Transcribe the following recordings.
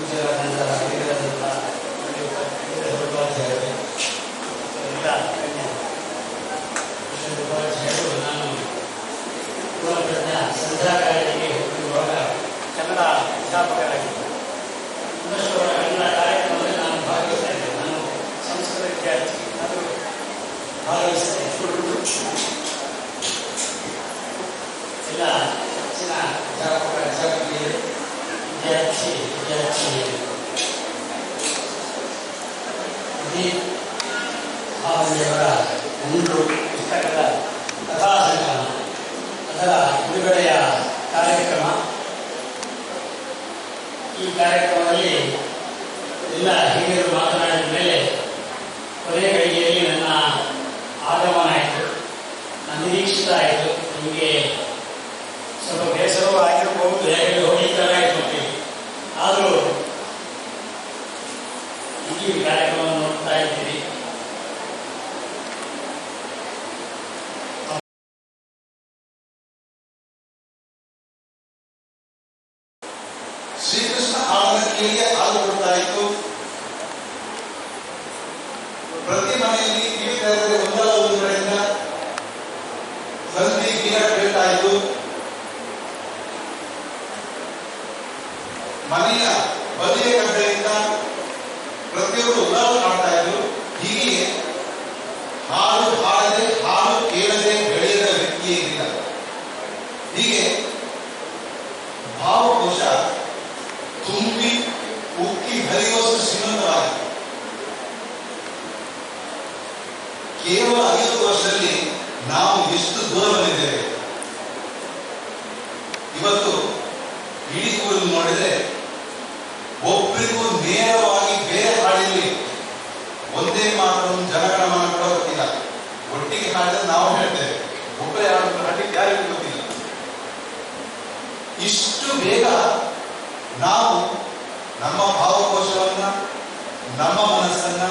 ಪೂಜ್ಯರಾದಂತಹ ಹಿರಿಯರಾದಂತಹ ಉಪಾಧ್ಯಾಯರು ಎಲ್ಲ ಉಪಾಧ್ಯಾಯರು ನಾನು ಪೂರ್ಣಪ್ರಜ್ಞ ಸಂಧ್ಯಾ ಕಾಲೇಜಿಗೆ ಹೋಗಿರುವಾಗ ಕನ್ನಡ ಅಧ್ಯಾಪಕರಾಗಿದ್ದೆ. ಒಂದಷ್ಟು ಕನ್ನಡ ಕಾರ್ಯಕ್ರಮದಲ್ಲಿ ನಾನು ಭಾಗವಹಿಸ್ತಾ ಇದ್ದೆ. ನಾನು ಸಂಸ್ಕೃತ ವಿದ್ಯಾರ್ಥಿ, ಅದು ಭಾಗವಹಿಸ್ತಾ ಇದ್ದೆ. ಎಲ್ಲ ಹೆಚ್ಚಿನ ಅಧ್ಯಾಪಕ ಅಧ್ಯಾಪಕಿಯರು, ವಿದ್ಯಾರ್ಥಿನಿಯರು ಭಾವನೆಯವರ ಒಂದು ಪುಸ್ತಕದ ಕಥಾಸಂಕಲನ, ಅದರ ಬಿಡುಗಡೆಯ ಕಾರ್ಯಕ್ರಮ. ಈ ಕಾರ್ಯಕ್ರಮದಲ್ಲಿ ಎಲ್ಲ ಹಿರಿಯರು ಮಾತನಾಡಿದ ಮೇಲೆ ಕೊನೆ ಗಳಿಗೆಯಲ್ಲಿ ನನ್ನ ಆಗಮನ ಆಯಿತು. ನನ್ನ ನಿರೀಕ್ಷಿತ ಆಯಿತು. ನಿಮಗೆ ಸ್ವಲ್ಪ ಬೇಸರವೂ ಆಗಿರಬಹುದು, ಹೇಗೆ ಹೋಗಿದ್ದಾರೆ ಆಯಿತು. ಆದರೂ ಈ ಕಾರ್ಯಕ್ರಮವನ್ನು ನೋಡ್ತಾ ಇದ್ದೀರಿ. ಶ್ರೀಕೃಷ್ಣ ಆಳಕ್ಕೆ ಹಾಲು ಕೊಡ್ತಾ ಇತ್ತು. ಪ್ರತಿ ಮನೆಯಲ್ಲಿ ಟಿವಿ ತೆರೆದರೆ ಒಂದಲ್ಲ ಒಂದು ಕಡೆಯಿಂದ ಸಂಧಿ ಗೀರ ಕೇಳ್ತಾ ಇತ್ತು. ಮನೆಯ ಬದಿಯ ಕಡೆಯಿಂದ ಪ್ರತಿಯೊಬ್ಬರು ಉದಾರ ಮಾಡ್ತಾ ಇದ್ರು. ಹೀಗೆ ಹಾಲು ಹಾಡದೆ ಹಾಲು ಕೇಳದೆ ಬೆಳೆಯದ ವ್ಯಕ್ತಿಯೇ ಇಲ್ಲ. ಹೀಗೆ ಭಾವಕೋಶ ತುಂಬಿ ಉಕ್ಕಿ ಹರಿಯುವಷ್ಟು ಶ್ರೀಮಂತವಾಗಿದೆ. ಕೇವಲ 50 ವರ್ಷದಲ್ಲಿ ನಾವು ಎಷ್ಟು ದೂರ ಬಂದಿದ್ದೇವೆ. ಇವತ್ತು ಇಡೀ ಊರನ್ನು ನೋಡಿದರೆ ಒಬ್ಬರಿಗೂ ನೇರವಾಗಿ ಬೇರೆ ಹಾಡಿಲ್ಲಿ ಒಂದೇ ಮಾತು ಜನಗಣಮನ ಕೂಡ ಗೊತ್ತಿಲ್ಲ. ಒಟ್ಟಿಗೆ ಹಾಡಿದ್ರೆ ನಾವು ಹೇಳ್ತೇವೆ, ಒಬ್ಬರೇ ಹಾಡಲಿಕ್ಕೆ ಯಾರಿಗೂ ಗೊತ್ತಿಲ್ಲ. ಇಷ್ಟು ಬೇಗ ನಾವು ನಮ್ಮ ಭಾವಕೋಶವನ್ನ, ನಮ್ಮ ಮನಸ್ಸನ್ನ,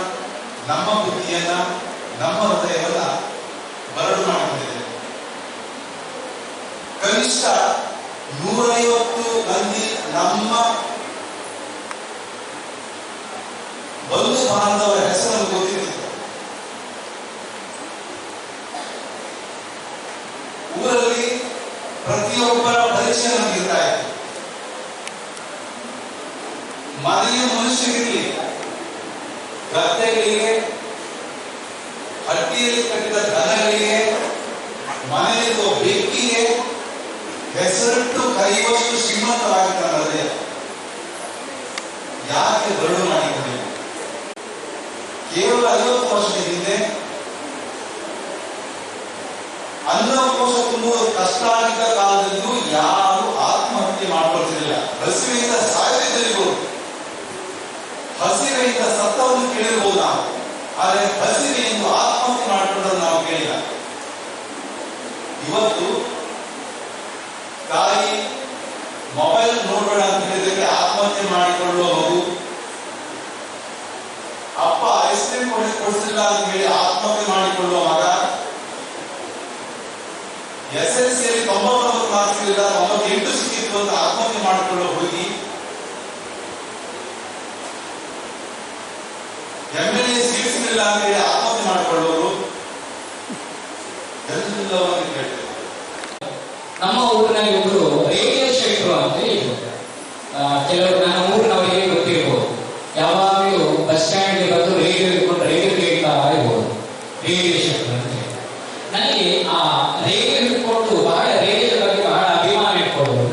ನಮ್ಮ ಬುದ್ಧಿಯನ್ನ, ನಮ್ಮ ಹೃದಯವನ್ನ ಬರಡು ಮಾಡಿಕೊಂಡಿದ್ದೇವೆ. ಕನಿಷ್ಠ 150 ಮಂದಿ ನಮ್ಮ ಬಂಧು ಬಾಂಧವರ ಹೆಸರನ್ನು ಗೊತ್ತಿತ್ತು. ಊರಲ್ಲಿ ಪ್ರತಿಯೊಬ್ಬರ ಪರಿಚಯ ನಮಗಿರ್ತಾ ಇತ್ತು. ಮನೆಯ ಮನುಷ್ಯರಿಗೆ, ಗದ್ದೆಗಳಿಗೆ, ಹಟ್ಟಿಯಲ್ಲಿ ಕಟ್ಟಿದ ದನಗಳಿಗೆ, ಮನೆಯಲ್ಲಿರುವ ಬೆಕ್ಕಿಗೆ ಹೆಸರಿಟ್ಟು ಕರೆಯುವಷ್ಟು ಶ್ರೀಮಂತವಾಗಿದ್ದಲ್ಲದೆ ಯಾಕೆ ಬರಡು ಮಾಡಿಕೊಂಡಿಲ್ಲ? ಕೇವಲ 50 ವರ್ಷದ ಹಿಂದೆ ಅನ್ನಕೋಶ ತುಂಬುವುದು ಕಷ್ಟ ಆಗಿದ್ದ ಕಾಲದಲ್ಲೂ ಯಾರು ಆತ್ಮಹತ್ಯೆ ಮಾಡಿಕೊಳ್ತಿರಲಿಲ್ಲ. ಹಸಿವೆಯಿಂದ ಸಾಯುತ್ತಿದ್ದರಿಗೂ, ಹಸಿವೆಯಿಂದ ಸತ್ತವನ್ನು ಕೇಳಿರಬಹುದು ನಾವು, ಆದರೆ ಹಸಿವೆಯಿಂದ ಆತ್ಮಹತ್ಯೆ ಮಾಡಿಕೊಂಡದ್ದು ನಾವು ಕೇಳಿಲ್ಲ. ಇವತ್ತು ತಾಯಿ ಮೊಬೈಲ್ ನೋಡಬೇಡ ಅಂತ ಹೇಳಿದ್ರೆ ಆತ್ಮಹತ್ಯೆ ಮಾಡಿಕೊಳ್ಳುವ ಮಗು, ಅಪ್ಪ ಐಸ್ ಕ್ರೀಮ್ ಕೊಡಿಸಿಲ್ಲ ಅಂತ ಹೇಳಿ ಆತ್ಮಹತ್ಯೆ ಮಾಡಿಕೊಳ್ಳುವ ಮಗ, SSLC 99 ಮಾರ್ಕ್ಸ್ ಇಲ್ಲ 98 ಸಿಕ್ಕಿತ್ತು ಅಂತ ಆತ್ಮಹತ್ಯೆ ಮಾಡಿಕೊಳ್ಳುವ ಹುಡುಗಿ, MLA ಸೀಟ್ ಸಿಗಲಿಲ್ಲ ಅಂತ ಹೇಳಿ ಆತ್ಮಹತ್ಯೆ ಮಾಡಿಕೊಳ್ಳುವರು ಎಲ್ಲವನ್ನು ಕೇಳ್ತೇವೆ. ನಮ್ಮ ಊರಿನಲ್ಲಿ ಒಬ್ಬರು ರೇಡಿಯೋ ಶೆಟ್ರು ಅಂತ ಇದ್ರು. ಕೆಲವರು ನನ್ನ ಊರಿನವರಿಗೆ ಗೊತ್ತಿರ್ಬೋದು. ಯಾವಾಗಲೂ ಬಸ್ ಸ್ಟ್ಯಾಂಡ್ಗೆ ಬಂದು ರೇಡಿಯೋ ಇಟ್ಕೊಂಡು ರೇಡಿಯೋ ಕೇಳ್ತಾ ಇರ್ಬೋದು. ರೇಡಿಯೋ ಶೆಟ್ರು ಅಂತ ಹೇಳಿ ನನಗೆ ಆ ರೇಡಿಯೋ ಇಟ್ಕೊಂಡು ಬಹಳ ರೇಡಿಯೋದ ಬಗ್ಗೆ ಬಹಳ ಅಭಿಮಾನ ಇಟ್ಕೊಳ್ಳೋದು.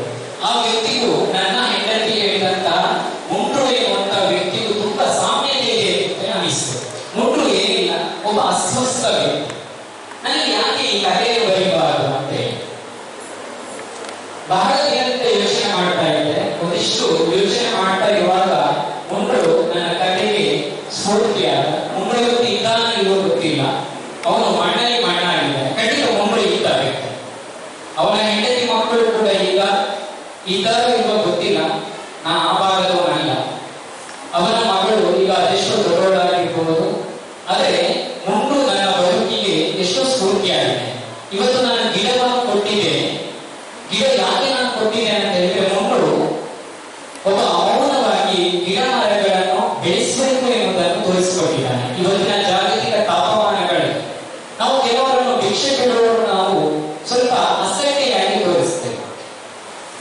ಆ ವ್ಯಕ್ತಿಗೂ ನನ್ನ ಹೆಂಡತಿ ಹೇಳಿದಂತ ಮುಂಡ್ರು ಎನ್ನುವಂತ ವ್ಯಕ್ತಿಗೂ ತುಂಬಾ ಸಾಮ್ಯತೆ ಇದೆ ಅಂತ ಅನಿಸ್ತು. ಮುಂಡ್ರು ಏನಿಲ್ಲ, ಒಬ್ಬ ಅಸ್ವಸ್ಥ ವ್ಯಕ್ತಿ. ನನಗೆ ಯಾಕೆ ಈ ಕಥೆ ಬರೀಬಾರದು ಅಂತ ಬಹಳ ದಿನದಿಂದ ಯೋಚನೆ ಮಾಡ್ತಾ ಇದ್ದೆ. ಒಂದಿಷ್ಟು ಯೋಚನೆ ಮಾಡ್ತಾ ಇರುವಾಗ ಮುಂಡ್ರು ನನ್ನ ಕಥೆಗೆ ಸ್ಫೂರ್ತಿಯಾದ. ಮುಂಡ್ರು ಇವತ್ತು ಇದ್ದಾನ ಇರೋ ಗೊತ್ತಿಲ್ಲ, ಅವನು ಮಣ್ಣಲ್ಲಿ ಮಣ್ಣಾಗಿದ್ದಾನೆ. ಖಂಡಿತ ಮುಂಡ್ರು ಇದ್ದಾರೆ. ಅವನ ಹೆಂಡತಿ ಮಕ್ಕಳು ಕೂಡ ಈಗ ಇದ್ದಾರೋ ಇಲ್ವೋ ಗೊತ್ತಿಲ್ಲ, ನಾ ಆ ಭಾಗದವನಲ್ಲ. ಅವನ ಮಗಳು ಈಗ ಅದೆಷ್ಟೋ ದೊಡ್ಡವಳಾಗಿರ್ಬೋದು. ಆದರೆ ಮುಂಡ್ರು ನನ್ನ ಬದುಕಿಗೆ ಎಷ್ಟೋ ಸ್ಫೂರ್ತಿಯಾಗಿದೆ. ಇವತ್ತು ನಾನು ಗಿಡವನ್ನು ಕೊಟ್ಟಿದ್ದೇನೆ. ಗಿಡ ಯಾಕೆ ನಾನು ಕೊಟ್ಟಿದ್ದೇನೆ ಅಂತ ಹೇಳಿದ್ರೆ, ಮುಂಡ್ರು ಒಬ್ಬ ಮೌನವಾಗಿ ಗಿಡ ಇವತ್ತಿನ ಜಾಗತಿಕ ತಾಪಮಾನಗಳಲ್ಲಿ ನಾವು ಕೆಲವರನ್ನು ಭಿಕ್ಷೆ ಬಿಡುವವರು ನಾವು ಸ್ವಲ್ಪ ಅಸಡ್ಡೆಯಾಗಿ ತೋರಿಸ್ತೇವೆ,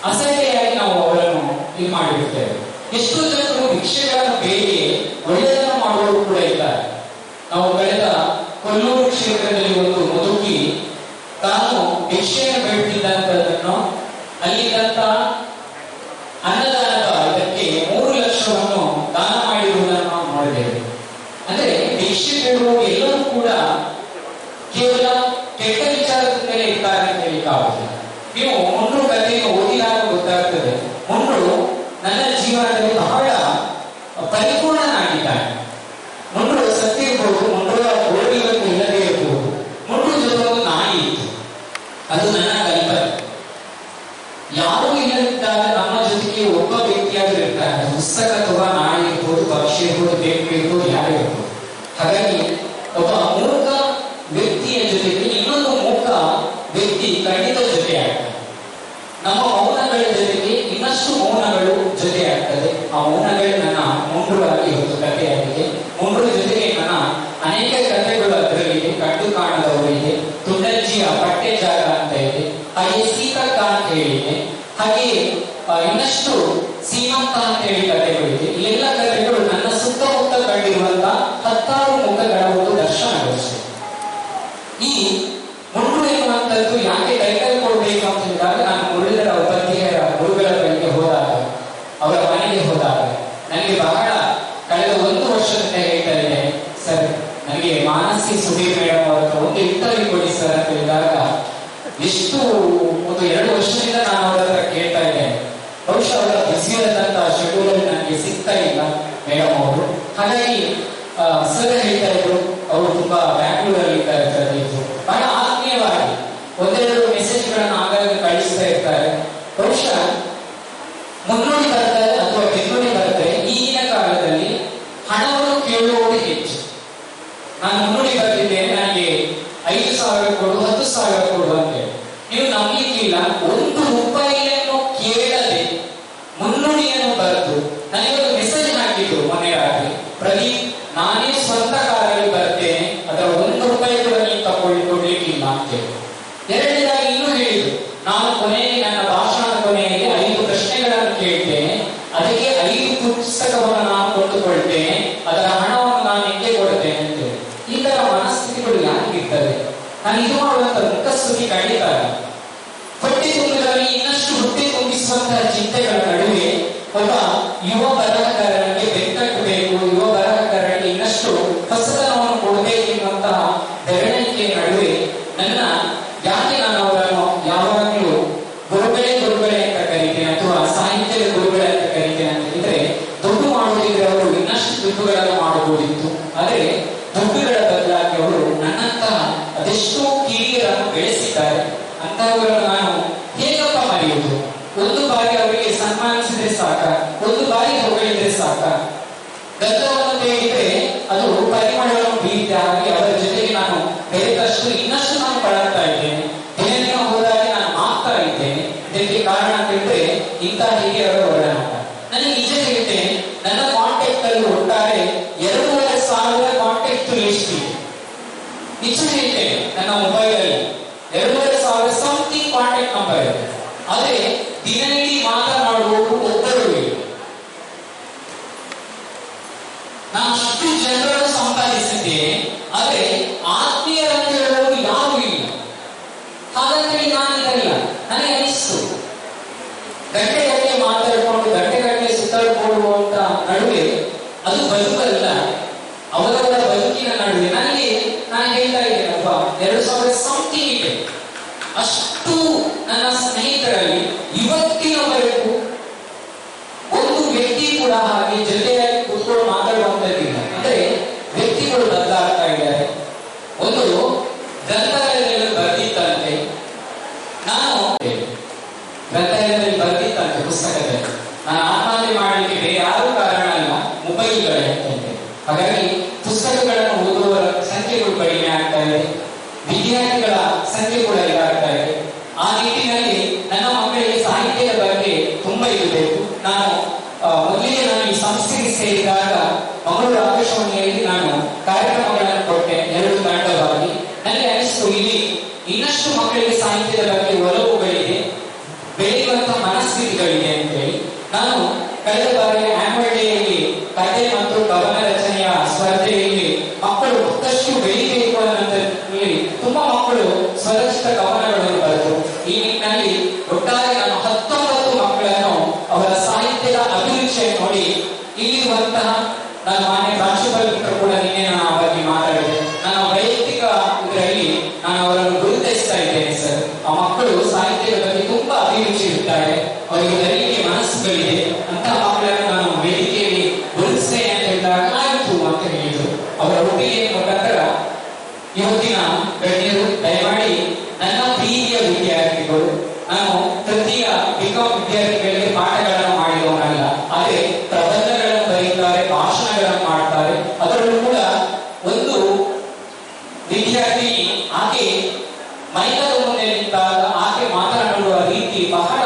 ಅಸಡ್ಡೆಯಾಗಿ ನಾವು ಅವರನ್ನು ಇದು ಮಾಡಿಬಿಡ್ತೇವೆ. ಎಷ್ಟೋ ಜನರು ಭಿಕ್ಷೆಗಳನ್ನು ಬೇಡಿ ಒಳ್ಳೆಯದನ್ನು ಮಾಡುವವರು ಕೂಡ ಇದ್ದಾರೆ. ನಾವು ಕಳೆದ ಕೊಲ್ಲೂರು ಕ್ಷೇತ್ರದಲ್ಲಿ ಒಂದು ಮುದುಕಿ ತಾನು ಭಿಕ್ಷೆಯನ್ನು ಬೇಡುತ್ತಿದ್ದಂಥದ್ದನ್ನು ಅಲ್ಲಿದ್ದಂತ ಅನ್ನದಾನದ ಇದಕ್ಕೆ 3 ಲಕ್ಷವನ್ನು ದಾನ ಮಾಡಿರುವುದನ್ನು ನಾವು ನೋಡಿದ್ದೇವೆ. ಅಂದ್ರೆ ಭಿಕ್ಷೆ ಬೇಡುವ ಎಲ್ಲರೂ ಕೂಡ ಕೇವಲ ಕೆಟ್ಟ ವಿಚಾರದಿಂದಲೇ ಇರ್ತಾರೆ ಅಂತ ಹೇಳಿಕ್ಕಾಗುತ್ತದೆ. ನೀವು ಮುಂಡ್ರು ಕಥೆಯನ್ನು ಓದಿದಾಗ ಗೊತ್ತಾಗ್ತದೆ, ಮುಂಡ್ರು ನನ್ನ ಜೀವನದಲ್ಲಿ ಬಹಳ ಪರಿಪೂರ್ಣನಾಗಿದ್ದಾನೆ. ಮುಂಡ್ರು ಸತ್ಯ ಇರ್ಬೋದು, ಮುಂಡ್ರ ಓಡಿಗಳನ್ನು ಇಲ್ಲದೆ ಇರ್ಬೋದು, ಮುಂಡ್ರು ಜೊತೆ ಒಂದು ನಾಯಿ ಇತ್ತು, ಅದು ನನ್ನ ಕಲ್ಪನೆ. ಯಾರು ಇಲ್ಲದಿದ್ದಾಗ ನಮ್ಮ ಜೊತೆಗೆ ಒಬ್ಬ ವ್ಯಕ್ತಿಯಾದ್ರೂ ಇರ್ತಾರೆ. ಪುಸ್ತಕ ಅಥವಾ ನಾಯಿ ಇರ್ಬೋದು, ಪಕ್ಷಿ ಇರ್ಬೋದು, ಬೇಕಿ ಇರ್ಬೋದು, ಯಾರೇ ಇರ್ಬೋದು. ಹಾಗಾಗಿ ಒಬ್ಬ ಮೂಕ ವ್ಯಕ್ತಿಯ ಜೊತೆಗೆ ಇನ್ನೊಂದು ಮೂಕ ವ್ಯಕ್ತಿ ಖಂಡಿತ ಜೊತೆ ಆಗ್ತದೆ. ನಮ್ಮ ಮೌನಗಳ ಜೊತೆಗೆ ಇನ್ನಷ್ಟು ಮೌನಗಳು ಜೊತೆ ಆಗ್ತದೆ. ಆ ಮೌನಗಳು ನನ್ನ ಮುಂಡ್ರುವಾಗಿ ಇವತ್ತು ಕಥೆಯಾಗಿದೆ. ಮುಂಡ್ರ ಜೊತೆಗೆ ನನ್ನ ಅನೇಕ ಕಥೆಗಳು ಅದರಲ್ಲಿದೆ. ಕಂಡು ಕಾಣದವರಿದೆ, ತುಂಡಜ್ಜಿಯ ಪಟ್ಟೆ ಜಾಗ ಅಂತ ಇದೆ, ಹಾಗೆ ಸೀತಕ್ಕ ಅಂತ ಹೇಳಿದೆ, ಹಾಗೆಯೇ ಇನ್ನಷ್ಟು ಸೀಮಂತ ಅಂತ ಹೇಳಿ ಕಥೆಗಳಿದೆ. ಈ ಎಲ್ಲ ಕಥೆಗಳು ನನ್ನ ಸುತ್ತಮುತ್ತ ಕಂಡಿರುವಂತಹ 10 ಮುಖಗಳ ಒಂದು ದರ್ಶನಗಳಷ್ಟೇ. ಈ ಮುಂಡ್ರು ಎನ್ನುವಂಥದ್ದು ಯಾಕೆ ಟೈಟಲ್ ಕೊಡಬೇಕು ಅಂತ ಹೇಳಿದಾಗ, ನಾನು ಮುರಳೀಧರ ಉಪಾಧ್ಯಾಯರ ಗುರುಗಳ ಬಳಿಗೆ ಹೋದಾಗ, ಅವರ ಮನೆಗೆ ಹೋದಾಗ ನನಗೆ ಬಹಳ ಕಳೆದ 1 ವರ್ಷದಿಂದ ಹೇಳ್ತಾ ಇದೆ, ಸರ್ ನನಗೆ ಮಾನಸಿ ಸುಧೀರ್ ಮೇಡಮ್ ಅವರ ಹತ್ರ ಒಂದು ಇಂಟರ್ವ್ಯೂ ಕೊಡಿ ಸರ್ ಅಂತ ಹೇಳಿದಾಗ, ಎಷ್ಟು ಒಂದು 2 ವರ್ಷದಿಂದ ನಾನು ಅವರ ಹತ್ರ ಕೇಳ್ತಾ ಇದ್ದೇನೆ. ಬಹುಶಃ ಅವರ ಬಿಸಿಯಾದಂತಹ ಶೆಡ್ಯೂಲ್ ನನಗೆ ಸಿಗ್ತಾ ಇಲ್ಲ ಮೇಡಮ್ ಅವರು. ಹಾಗಾಗಿ ಸರ್ ಹೇಳ್ತಾ ಇದ್ರು, ಅವರು ತುಂಬಾ ಬ್ಯಾಂಗ್ಳೂರಲ್ಲಿ ಇದ್ದಾರೆ, ಬಹಳ ಆತ್ಮೀಯವಾಗಿ 1-2 ಮೆಸೇಜ್ಗಳನ್ನು ಆಗಾಗ ಕಳಿಸ್ತಾ ಇರ್ತಾರೆ. ಬಹುಶಃ ಮುನ್ನುಡಿ ಬರ್ತಾರೆ ಅಥವಾ ಬೆನ್ನುಡಿ ಬರ್ತಾರೆ. ಈಗಿನ ಕಾಲದಲ್ಲಿ ಹಣವನ್ನು ಕೇಳುವವರು ಹೆಚ್ಚು. ನಾನು ಮುನ್ನುಡಿ ಬರ್ತಿದ್ದೇನೆ, ನನಗೆ 5,000 ಕೊಡು, 10,000 ಕೊಡು ಅಂತೇಳಿ. ನೀವು ನಂಬಲಿಕ್ಕಿಲ್ಲ, 1 ರೂಪಾಯಿಯನ್ನು ಕೇಳದೆ ಮುನ್ನುಡಿಯನ್ನು ಬರೆದು ನನಗೊಂದು ಮೆಸೇಜ್ ಹಾಕಿದ್ರು ಮೊನ್ನೆ ರಾತ್ರಿ, ಪ್ರದೀಪ್ ನಾನೇ ಸ್ವಂತ ಕಾರಲ್ಲಿ ಬರ್ತೇನೆ, ಅದರ 1 ರೂಪಾಯಿ ಕೂಡ ನೀವು ಕೊಡ್ಲಿಕ್ಕಿಲ್ಲ ಅಂತೇಳಿ. ಎರಡನೇದಾಗಿ ಇನ್ನೂ ಹೇಳಿದ್ರು, ನಾನು ಕೊನೆಗೆ ನನ್ನ ಭಾಷಣದ ಕೊನೆಯಲ್ಲಿ 5 ಪ್ರಶ್ನೆಗಳನ್ನು ಕೇಳ್ತೇನೆ, ಅದಕ್ಕೆ 5 ಪುಸ್ತಕವನ್ನು ನಾನು ಕೊಂಡುಕೊಳ್ತೇನೆ, ಅದರ ಹಣವನ್ನು ನಾನು ನಿಮಗೆ ಕೊಡ್ತೇನೆ ಅಂತೇಳಿ. ಈ ತರ ಮನಸ್ಥಿತಿಗಳು ಯಾಕಿರ್ತದೆ? ನಾನು ಇದು ಮಾಡುವಂತ ಮುಖಸ್ತುತಿ ಖಂಡಿತ ಹೊಟ್ಟೆ ತುಂಬಿದಲ್ಲಿ ಇನ್ನಷ್ಟು ಹೊಟ್ಟೆ ತುಂಬಿಸುವಂತಹ ಚಿಂತೆಗಳ ನಡುವೆ ಒಬ್ಬ ಯುವ ಬರಹಗಾರನಿಗೆ ಬೆನ್ನಟ್ಟಬೇಕು, ಯುವ ಬರಹಗಾರನಿಗೆ ಇನ್ನಷ್ಟು ಹೊಸತನವನ್ನು ಕೊಡಬೇಕೆನ್ನುವಂತಹ ಬೆರಳಿಕೆ ನಡುವೆ ನನ್ನ ಯಾಕೆ ನಾನು ಅವರನ್ನು ಯಾವಾಗಲೂ ಗುರುಗಳೇ ಅಂತ ಕರೀತೇನೆ ಅಥವಾ ಸಾಹಿತ್ಯದ ಗುರುಗಳೇ ಅಂತ ಕರೀತೇನೆ ಅಂತ ಹೇಳಿದ್ರೆ, ದುಡ್ಡು ಮಾಡುವುದಿದ್ರೆ ಅವರು ಇನ್ನಷ್ಟು ದುಡ್ಡುಗಳನ್ನು ಮಾಡಬಹುದಿತ್ತು. ಆದರೆ ದುಡ್ಡುಗಳ ಬದಲಾಗಿ ಅವರು ನನ್ನಂತಹ ಅದೆಷ್ಟೋ ಕಿರಿಯರನ್ನು ಬೆಳೆಸಿದ್ದಾರೆ. ಅಂತಹವರನ್ನು ನಾನು ಹೇಗಪ್ಪ ಮರೆಯುವುದು? 1 ಬಾರಿ ಅವರಿಗೆ ಸನ್ಮಾನಿಸಿದ್ರೆ ಸಾಕ, 1 ಬಾರಿ ಹೊಗಳಿದ್ರೆ ಸಾಕ. ಗದ್ದವನ್ನು ಹೇಳಿದ್ರೆ ಅದು ಪರಿಮಳವನ್ನು ಬೀರಿದ ಹಾಗೆ ಅವರ ಜೊತೆಗೆ ನಾನು ಬೆರೆತಷ್ಟು ಇನ್ನಷ್ಟು ನಾನು ಬಳಲ್ತಾ ಇದ್ದೇನೆ. ದಿನ ಹೋದಾಗ ನಾನು ಆಗ್ತಾ ಇದ್ದೇನೆ. ಇದಕ್ಕೆ ಕಾರಣ ಅಂತ ಹೇಳಿದ್ರೆ ಇಂತಹ ಹಿರಿಯರ ಒಡನಾಟ. ನನಗೆ ನಿಜ ಹೇಳ್ತೇನೆ, ನನ್ನ ಕಾಂಟ್ಯಾಕ್ಟ್ ಅಲ್ಲಿ ಒಟ್ಟಾರೆ 2,500 ಕಾಂಟ್ಯಾಕ್ಟ್ ಲಿಸ್ಟ್ ಇದೆ. ನಿಜ ಹೇಳ್ತೇನೆ, ನನ್ನ ಮೊಬೈಲ್ ಅಲ್ಲಿ 2,500 ಸಮಥಿಂಗ್ ಕಾಂಟ್ಯಾಕ್ಟ್ ನಂಬರ್ ಇದೆ. ಆದ್ರೆ ದಿನವಿಡೀ ಮಾತನಾಡುವವರು ಒಬ್ಬರು ಇಲ್ಲ. ನಾನು ಅಷ್ಟು ಜನರನ್ನು ಸಂಪಾದಿಸಿದ್ದೇನೆ, ಆದ್ರೆ ಆತ್ಮೀಯರಂತ ಹೇಳುವವರು ಯಾರು ಇಲ್ಲ. ಹಾಗಂತೇಳಿ ನಾನಿರಲ್ಲ. ನನಗೆ ಅನಿಸ್ತು, ಗಂಟೆಗಟ್ಟಲೆ ಮಾತಾಡಿಕೊಂಡು ಗಂಟೆಗಟ್ಟಲೆ ಸುತ್ತಾಡಿಕೊಳ್ಳುವಂತ ನಡುವೆ ಅದು ಬದುಕಲ್ಲ, ಅವರವರ ಬದುಕಿನ ನಡುವೆ. ನನಗೆ ನಾನು ಹೇಳ್ತಾ ಇದ್ದೇನಪ್ಪ, 2,000 ಸಮಥಿಂಗ್ ಇದೆ. ಅಷ್ಟು ನನ್ನ ಸ್ನೇಹಿತರಲ್ಲಿ ಇವತ್ತಿನವರೆಗೂ ಒಂದು ವ್ಯಕ್ತಿ ಕೂಡ ಹಾಗೆ ಜೊತೆಯಾಗಿ ಕೂತ್ಕೊಂಡು ಮಾತಾಡುವಂತದ್ದಿಲ್ಲ. ಅಂದ್ರೆ ವ್ಯಕ್ತಿಗಳು ಬದಲಾಗ್ತಾ ಇದ್ದಾರೆ. ಒಂದು ಗ್ರಂಥಾಲಯದಲ್ಲಿ ಬರೆದಿತ್ತಂತೆ, ನಾನು ಗ್ರಂಥಾಲಯದಲ್ಲಿ ಬರೆದಿತ್ತಂತೆ ಪುಸ್ತಕದಲ್ಲಿ, ನಾನು ಆತ್ಮಹತ್ಯೆ ಮಾಡಲಿಕ್ಕೆ ಬೇರೆ ಯಾರು ಕಾರಣ ಅಲ್ಲ, ಮೊಬೈಲ್ಗಳೇ ಅಂತಂತೆ. ಹಾಗಾಗಿ ಪುಸ್ತಕಗಳನ್ನು ಓದುವವರ ಸಂಖ್ಯೆಗಳು ಕಡಿಮೆ ಆಗ್ತಾ ಇದೆ, ವಿದ್ಯಾರ್ಥಿಗಳ ಸಂಖ್ಯೆ ಕೂಡ ಇದಾಗ್ತಾ ಇದೆ. ಆ ನಿಟ್ಟಿನಲ್ಲಿ ನನ್ನ ಮಕ್ಕಳಿಗೆ ಸಾಹಿತ್ಯದ ಬಗ್ಗೆ ತುಂಬಾ ಇರಬೇಕು. ನಾನು ಮೊದಲಿಗೆ ನಾನು ಈ ಸಂಸ್ಥೆಗೆ ಸೇರಿದಾಗ ಮಂಗಳೂರು ಆಕಾಶವಾಣಿಯಲ್ಲಿ ನಾನು ಕಾರ್ಯಕ್ರಮಗಳನ್ನು ಕೊಟ್ಟೆ 2 ತಂಡವಾಗಿ. ನನಗೆ ಅನಿಸ್ತು ಇಲ್ಲಿ ಇನ್ನಷ್ಟು ಮಕ್ಕಳಿಗೆ ಸಾಹಿತ್ಯದ ಬಗ್ಗೆ ಒಲವುಗಳಿದೆ, ಬೆಳೆಯುವಂತಹ ಮನಸ್ಥಿತಿಗಳಿದೆ ಅಂತ ಹೇಳಿ ನಾನು ಕಳೆದ ಬಾರಿ ಆನ್ಯುವಲ್ ಡೇಯಲ್ಲಿ ಕಥೆ ಮತ್ತು ಕವನ ರಚನೆಯ ಸ್ಪರ್ಧೆಯಲ್ಲಿ ಮಕ್ಕಳು ಮತ್ತಷ್ಟು ಬೆಳಿಬೇಕು ಅನ್ನೋದ್ರಲ್ಲಿ ತುಂಬಾ ಮಕ್ಕಳು ಸ್ವರಚಿತ ಕವನಗಳನ್ನು ಬರೆದರು. ಈ ನಿಟ್ಟಿನಲ್ಲಿ ಒಟ್ಟಾರೆ ನಾನು 19 ಮಕ್ಕಳನ್ನು ಅವರ ಸಾಹಿತ್ಯದ ಅಭಿರುಚಿಯನ್ನು ನೋಡಿ ಇಲ್ಲಿರುವಂತಹ ನನ್ನ ಮಾನ್ಯ ಪ್ರಾಂಶುಪಾಲರು ಕೂಡ ನಿನ್ನೆ ನಾನು ಆ ಬಗ್ಗೆ ಮಾತಾಡಿದೆ. ನನ್ನ ವೈಯಕ್ತಿಕ ಇದರಲ್ಲಿ ನಾನು ಅವರನ್ನು ಗುರುತಿಸ್ತಾ ಇದ್ದೇನೆ ಸರ್. ಆ ಮಕ್ಕಳು ಸಾಹಿತ್ಯದ ಬಗ್ಗೆ ತುಂಬಾ ಅಭಿರುಚಿ ಇರ್ತಾರೆ, ಅವರಿಗೆ ಬರೀಲಿಕ್ಕೆ ಮನಸ್ಸುಗಳಿದೆ ಅಂತ ಮಕ್ಕಳನ್ನು ನಾನು ವೇದಿಕೆಯಲ್ಲಿ ಗುರುತಿಸ್ತೇನೆ ಅಂತ ಹೇಳಿದಾಗ ಆಯಿತು ಅಂತ ಹೇಳಿದ್ರು. ಅವರ ಒಪ್ಪಿಗೆ ಮುಖಾಂತರ ಇವತ್ತಿನ ಗಣ್ಯರು ದಯಮಾಡಿ ನನ್ನ ಪ್ರೀತಿಯ ವಿದ್ಯಾರ್ಥಿಗಳು, ನಾನು ತೃತೀಯ ಬಿಕಾಂ ವಿದ್ಯಾರ್ಥಿಗಳಿಗೆ ಪಾಠಗಳನ್ನು ಮಾಡಿದವನಲ್ಲ, ಆದರೆ ಪ್ರಬಂಧಗಳನ್ನು ಬರೀತಾರೆ, ಭಾಷಣಗಳನ್ನು ಮಾಡ್ತಾರೆ. ಅದರಲ್ಲೂ ಕೂಡ ಒಂದು ವಿದ್ಯಾರ್ಥಿ ಆಕೆ ಮೈಕದ ಮುಂದೆ ನಿಂತಾಗ ಆಕೆ ಮಾತನಾಡುವ ರೀತಿ ಬಹಳ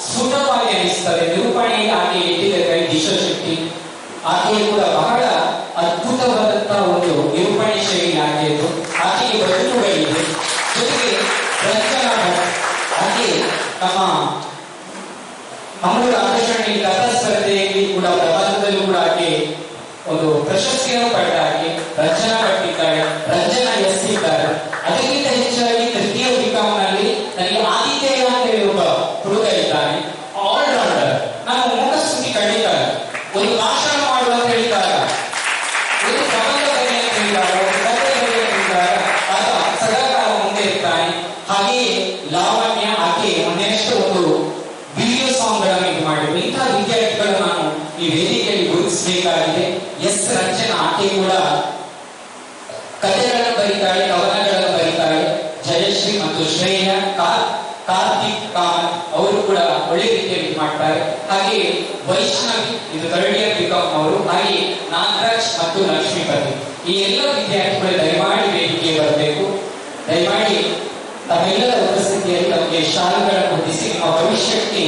ಸ್ಫುಟವಾಗಿ ಅನಿಸ್ತದೆ. ನಿರೂಪಣೆಗೆ ಆಕೆ ಎದ್ದಿದೆ ಕೈ ದಿಶಶಕ್ತಿ. ಆಕೆ ಕೂಡ ಬಹಳ ಅದ್ಭುತವಾದಂತಹ ಒಂದು ನಿರೂಪಣೆ ಶೈಲಿ ಆಕೆಯದು. ಆಕೆಗೆ ಬದುಕುಗಳಿದೆ. ಜೊತೆಗೆ ರಚನಾ ಆಕೆ ನಮ್ಮ ಮಂಗಳೂರು ಆಕಾಶವಾಣಿ ಕಥಾ ಸ್ಪರ್ಧೆಯಲ್ಲಿ ಕೂಡ ಪ್ರಬಂಧದಲ್ಲೂ ಕೂಡ ಆಕೆ ಒಂದು ಪ್ರಶಸ್ತಿಯನ್ನು ಪಡೆದ ಆಕೆ ರಚನಾ ಪಟ್ಟಿದ್ದಾರೆ, ರಂಜನಾ ಎಸ್ಸಿದ್ದಾರೆ. ಅದಕ್ಕಿಂತ ಹೆಚ್ಚಾಗಿ ತೃತೀಯ ಬಿಕಾಂನಲ್ಲಿ ನನಗೆ ಆದಿತ್ಯ ಅಂತ ಹೇಳಿ ಒಬ್ಬ ಹುಡುಗ ಇದ್ದಾನೆ, ಆಲ್ರೌಂಡರ್. ನಾವು ಮುಖಸ್ತುತಿ ಕಳೀತಾರೆ, ಒಂದು ಭಾಷಣ ಮಾಡುವ ಅಂತ ಹೇಳಿದಾಗ, ಒಂದು ಪ್ರಬಂಧ ಬರೆಯ ಅಂತ ಹೇಳಿದಾಗ, ಒಂದು ಕಥೆ ಬರೆಯ ಅಂತ ಹೇಳಿದಾಗ ಆತ ಸದಾಕಾಲ ಮುಂದೆ ಇರ್ತಾನೆ. ಹಾಗೆಯೇ ಲಾವಣ್ಯ ಆಕೆ ಮೊನ್ನೆಯಷ್ಟು ಒಂದು ವಿಡಿಯೋ ಸಾಂಗ್ ಗಳನ್ನು ಇದು ಮಾಡಿದ್ರು. ಇಂತಹ ವಿದ್ಯಾರ್ಥಿಗಳು ನಾನು ಈ ವೇದಿಕೆಯಲ್ಲಿ ಗುರುತಿಸಬೇಕಾಗಿದೆ. ಎಸ್ ರಂಜನಾ ಆಕೆ ಕೂಡ ಕಥೆಗಳನ್ನು ಬರೀತಾಳೆ, ಕವನಗಳನ್ನು ಬರೀತಾಳೆ. ಜಯಶ್ರೀ ಮತ್ತು ಶ್ರೇಯ, ಕಾರ್ತಿಕ್ ಕಾಮತ್ ಅವರು ಕೂಡ ಒಳ್ಳೆ ರೀತಿಯಲ್ಲಿ ಮಾಡ್ತಾರೆ. ಹಾಗೆಯೇ ವೈಷ್ಣವಿ, ಇದು 3rd ಇಯರ್ ಬಿಕಾಂ ಅವರು, ಹಾಗೆ ನಾಗರಾಜ್ ಮತ್ತು ಲಕ್ಷ್ಮೀಪತಿ, ಈ ಎಲ್ಲ ವಿದ್ಯಾರ್ಥಿಗಳು ದಯಮಾಡಿ ವೇದಿಕೆಗೆ ಬರಬೇಕು. ದಯಮಾಡಿ ತಮ್ಮೆಲ್ಲರ ಉಪಸ್ಥಿತಿಯಲ್ಲಿ ನಮಗೆ ಶಾಲೆಗಳನ್ನು ಹೊಂದಿಸಿ ನಿಮ್ಮ ಭವಿಷ್ಯಕ್ಕೆ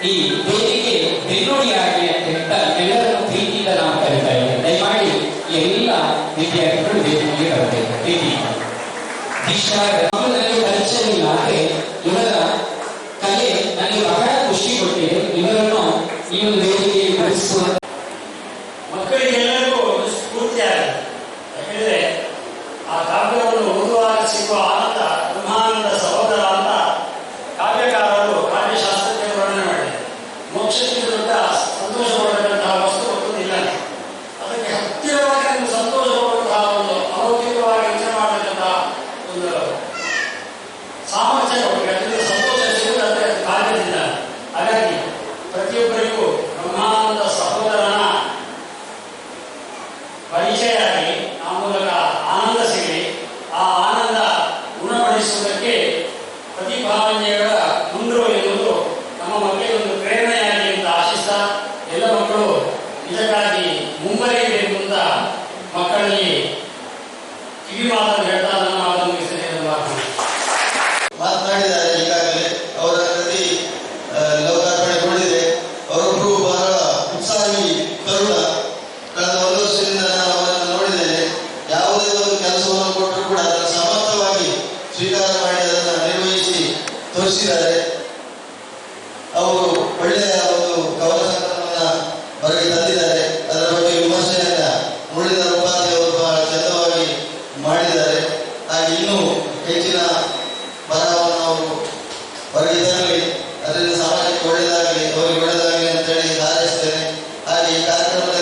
ಈ ವೇದಿಕೆ ಬೆನ್ನುಡಿಯಾಗಲಿ ಅಂತ ಹೇಳ್ತಾ ಎಲ್ಲರನ್ನು ಪ್ರೀತಿಯಿಂದ ನಾವು ಕರೀತಾ ಇದ್ದೇವೆ. ದಯಮಾಡಿ ಎಲ್ಲ ವಿದ್ಯಾರ್ಥಿಗಳು ವೇದಿಕೆಗೆ ಬರಬೇಕು. ಪ್ರೀತಿಯಿಂದ ನನಗೆ ಪರಿಚಯ ಇಲ್ಲ, ಆದರೆ ಇವರ ಕಲೆ ನನಗೆ ಬಹಳ ಖುಷಿ ಕೊಟ್ಟಿದೆ. ಇವರನ್ನು ಈ ಒಂದು ವೇದಿಕೆಗೆ ಗುರುತಿಸುವ ಮಕ್ಕಳಿಗೆಲ್ಲರಿಗೂ ಒಂದು ಸ್ಫೂರ್ತಿ ಆಗಿದೆ. ಯಾಕೆಂದ್ರೆ ಆ ಕಾವ್ಯವನ್ನು ಓದುವಾಗ ಸಿಗುವ ಆನಂದ ಬ್ರಹ್ಮಾನಂದ ಸಹೋದರ ಅಂತ ಕಾವ್ಯಕಾರರು ಕಾವ್ಯಶಾಸ್ತ್ರಕ್ಕೆ ವರ್ಣನೆ ಮಾಡಿದ್ದಾರೆ. ಮೋಕ್ಷಕ್ಕೆ ದೊಡ್ಡ ಸಂತೋಷ ಪಡತಕ್ಕಂತಹ ವಸ್ತು ಮತ್ತೊಂದಿಲ್ಲ. ಅದಕ್ಕೆ ಹತ್ತಿರವಾಗಿ ನಮಗೆ ಸಂತೋಷ ಪಡುವಂತಹ ಒಂದು ಅಲೌಕಿಕವಾಗಿ ಯೋಚನೆ ಮಾಡತಕ್ಕಂತಹ ಒಂದು ಸಾಮರ್ಥ್ಯ ಕೊಟ್ಟಿದೆ. ಅದರಿಂದ ಸಂತೋಷ ಸಿಗುತ್ತದೆ ಕಾವ್ಯದಿಂದ. ಹಾಗಾಗಿ ಪ್ರತಿಯೊಬ್ಬರಿಗೂ ಬ್ರಹ್ಮಾನಂದ ಸಹೋದರನ ಪರಿಚಯ ಆಗಿ ಆ ಮೂಲಕ ಆನಂದ ಸಿಗಲಿ. ಆ ಆನಂದ ಗುಣಪಡಿಸುವುದಕ್ಕೆ ಪ್ರತಿಭಾನ್ಯಗಳ ಮುಂದರು ಎನ್ನುವುದು ನಮ್ಮ ಮಕ್ಕಳಿಗೆ ಒಂದು ಪ್ರೇರಣೆಯಾಗಲಿ ಅಂತ ಆಶಿಸ್ತಾ, ಎಲ್ಲ ಮಕ್ಕಳು ಇದಕ್ಕಾಗಿ ಮುಂಬರಿಬೇಕು ಅಂತ ಮಕ್ಕಳಲ್ಲಿ ಕಿವಿ ಮಾತನ್ನು ಹೇಳ್ತಾ ನನ್ನ ಮಾತನ್ನು ಮಾತನಾಡಿದ್ದಾರೆ. ಈಗಾಗಲೇ ಅವರ ಕೃತಿ ಲೋಕಾರ್ಪಣೆಗೊಂಡಿದೆ. ಅವರೊಬ್ಬರು ಬಹಳ ಉತ್ಸಾಹಿ ತರುಣ. ಕಳೆದ 1 ವರ್ಷದಿಂದ ನಾನು ಅವರನ್ನು ನೋಡಿದ್ದೇನೆ. ಯಾವುದೇ ಒಂದು ಕೆಲಸವನ್ನು ಕೊಟ್ಟರು ಕೂಡ ಅದನ್ನು ಸಮರ್ಥವಾಗಿ ಸ್ವೀಕಾರ ಮಾಡಿ ಅದನ್ನು ನಿರ್ವಹಿಸಿ ತೋರಿಸಿದ್ದಾರೆ. ಅವರು ಒಳ್ಳೆಯ ಒಂದು ಕವನ ಸಂಕಲನವನ್ನು ಹೊರಗೆ ತಂದಿದ್ದಾರೆ. ಅದರ ಬಗ್ಗೆ ವಿಮರ್ಶೆಯನ್ನ ಮುರಳೀಧರ ಉಪಾಧ್ಯಾಯ ಅವರು ಬಹಳ ಚಂದವಾಗಿ ಮಾಡಿದ್ದಾರೆ. ಹಾಗೆ ಇನ್ನೂ ಹೆಚ್ಚಿನ ಬರಹವನ್ನು ಅವರು ಹೊರಗೆ ತರಲಿ, ಅದರಿಂದ ಸಮಾಜಕ್ಕೆ ಒಳ್ಳೆಯದಾಗಲಿ, ಅವರಿಗೆ ಒಳ್ಳೆಯದಾಗಲಿ ಅಂತೇಳಿ ಹಾರೈಸ್ತೇನೆ. ಹಾಗೆ ಈ ಕಾರ್ಯಕ್ರಮದ